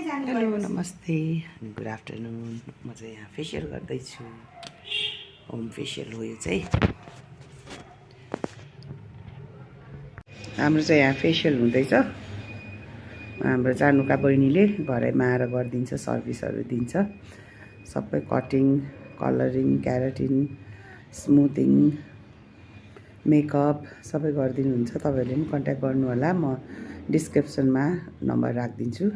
hello नमस्ते good afternoon म चाहिँ यहाँ फेसियल गर्दैछु होम फेसियल हो यो चाहिँ हाम्रो चाहिँ यहाँ फेसियल हुँदैछ हाम्रो जानुका बहिनीले घरैमा आएर गरिदिन्छ सर्भिसहरू दिन्छ सबै कटिङ कलरिङ क्याराटिन स्मुथिङ मेकअप सबै गरिदिनुहुन्छ तपाईहरुले पनि कन्ट्याक्ट गर्नु होला म डिस्क्रिप्सनमा नम्बर राखिदिन्छु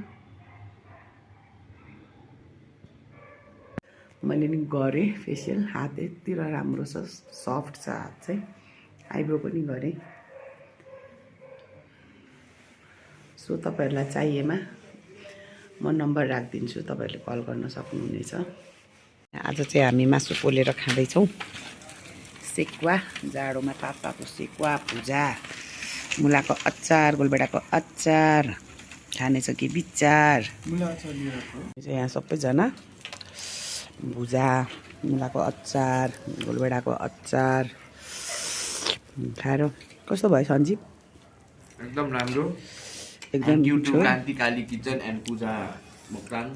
मैले नि गरेँ फेसियल हात यति राम्रो छ सफ्ट छ हात चाहिँ आइब्रो पनि गरेँ सो तपाईहरुलाई चाहिएमा म नम्बर राखिदिन्छु तपाईहरुले कल गर्न सक्नुहुनेछ आज चाहिँ हामी मासु पोलेर खाँदै छौं सेकुवा जाडोमा तातो सेकुवा भुजा मुलाको अचार गोलबेडाको अचार खाने छ कि विचार मुला अचार लिएको यहाँ सबैजना भुजा मुलाको अचार गोलबेडाको अचार खाएर कस्तो भयो सञ्जीव एकदम राम्रो एकदम YouTube Kanti Kali kitchen and Puja Moktan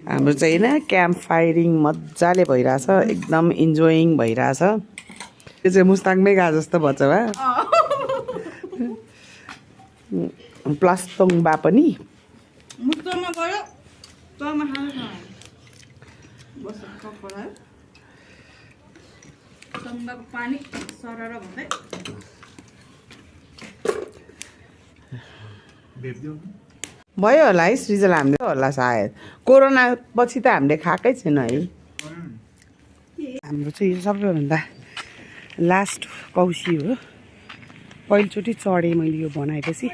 हाम्रो चाहिँ हैन क्याम्प फायरिङ मज्जाले भइराछ एकदम इन्जोइङ भइराछ यो चाहिँ मुस्ताङमै गा जस्तो भन्छ बा प्लस तोङबा पनि मुस्ताङमा गयो तमा खाना बस कपडा तङबाको पानी सरर भन्दै भेट्दियौ भयो होला है सृजल हामीले होला सायद कोरोना पछि त हामीले खाएकै छैन है हाम्रो चाहिँ यो सबैभन्दा लास्ट कौसी हो पहिलोचोटि चढेँ मैले यो बनाएपछि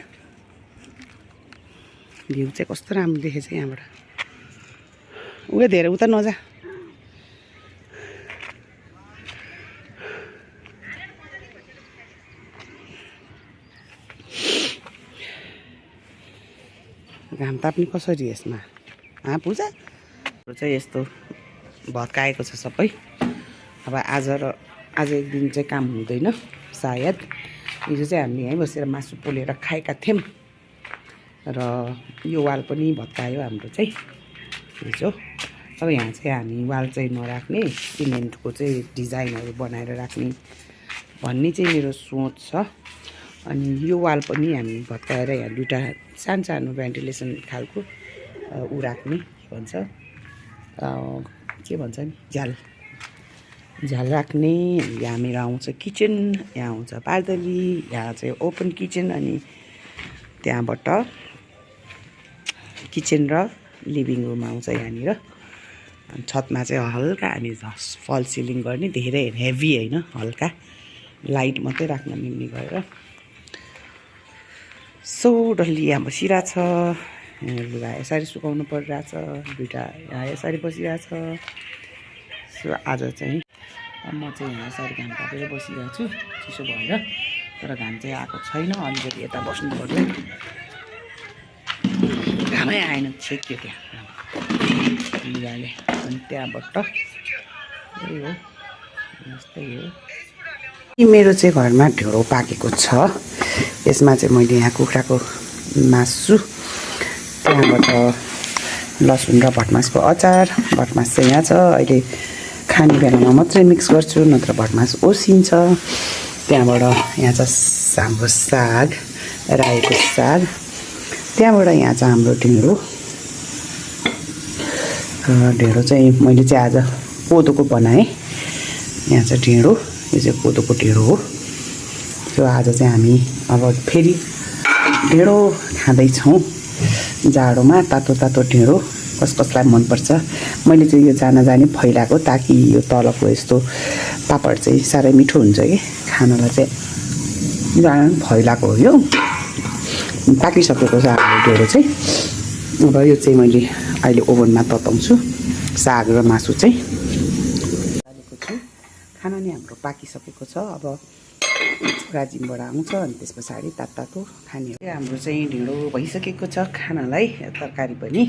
भ्यू चाहिँ कस्तो राम्रो देखेछ यहाँबाट उयो धेरै उता नजा घाम ताप्ने कसरी यसमा पूजा चाहिँ यस्तो भत्काएको छ सबै अब आज एक दिन चाहिँ काम हुँदैन सायद हिजो चाहिँ हामीले यहीँ बसेर मासु पोलेर खाएका थियौँ र यो वाल पनि भत्कायो हाम्रो चाहिँ हिजो अब यहाँ चाहिँ हामी वाल चाहिँ नराख्ने सिमेन्टको चाहिँ डिजाइनहरू बनाएर राख्ने भन्ने चाहिँ मेरो सोच छ अनि यो वाल पनि हामी भत्काएर यहाँ दुईवटा सानो भेन्टिलेसन खालको ऊ राख्ने के भन्छ नि झ्याल राख्ने यहाँ मेरो आउँछ किचन यहाँ आउँछ पार्दली यहाँ चाहिँ ओपन किचन अनि त्यहाँबाट किचन र लिभिङ रुम आउँछ यहाँनिर अनि छतमा चाहिँ हल्का हामी फल सिलिङ गर्ने धेरै हेभी होइन हल्का लाइट मात्रै राख्न मिल्ने गरेर सो डल्ली यहाँ बसिरहेछ लुगा यसरी सुकाउनु परिरहेछ दुईवटा यहाँ यसरी बसिरहेछ सो आज चाहिँ म चाहिँ यहाँ यसरी घाम तापेर बसिरहेको छु चिसो भएर तर घाम चाहिँ आएको छैन अलिकति यता बस्नु पर्यो घामै आएन छेक्यो त्यहाँ लुगाले अनि त्यहाँबाट यही हो यस्तै हो मेरो चाहिँ घरमा ढेँडो पाकेको छ यसमा चाहिँ मैले यहाँ कुखुराको मासु त्यहाँबाट लसुन र भटमासको अचार भटमास चाहिँ यहाँ छ अहिले खाने बेलामा मात्रै मिक्स गर्छु नत्र भटमास ओसिन्छ त्यहाँबाट यहाँ छ हाम्रो साग रायोको साग त्यहाँबाट यहाँ छ हाम्रो ढेँडो चाहिँ मैले चाहिँ आज कोदोको बनाएँ यहाँ चाहिँ ढेँडो यो चाहिँ कोदोको ढेँडो हो सो आज चाहिँ हामी अब फेरि ढेँडो खाँदैछौँ जाडोमा तातो तातो ढेँडो कसलाई मनपर्छ मैले चाहिँ यो जाने फैलाएको ताकि यो तलको यस्तो पापड चाहिँ साह्रै मिठो हुन्छ कि खानालाई चाहिँ फैलाएको हो यो पाकिसकेको छ हाम्रो ढेँडो चाहिँ अब यो चाहिँ मैले अहिले ओभनमा तताउँछु साग र मासु चाहिँ हालेको छु खाना नि हाम्रो पाकिसकेको छ अब राजिमबाट आउँछ अनि त्यस पछाडि तातो खाने हाम्रो चाहिँ ढेँडो भइसकेको छ खानालाई तरकारी पनि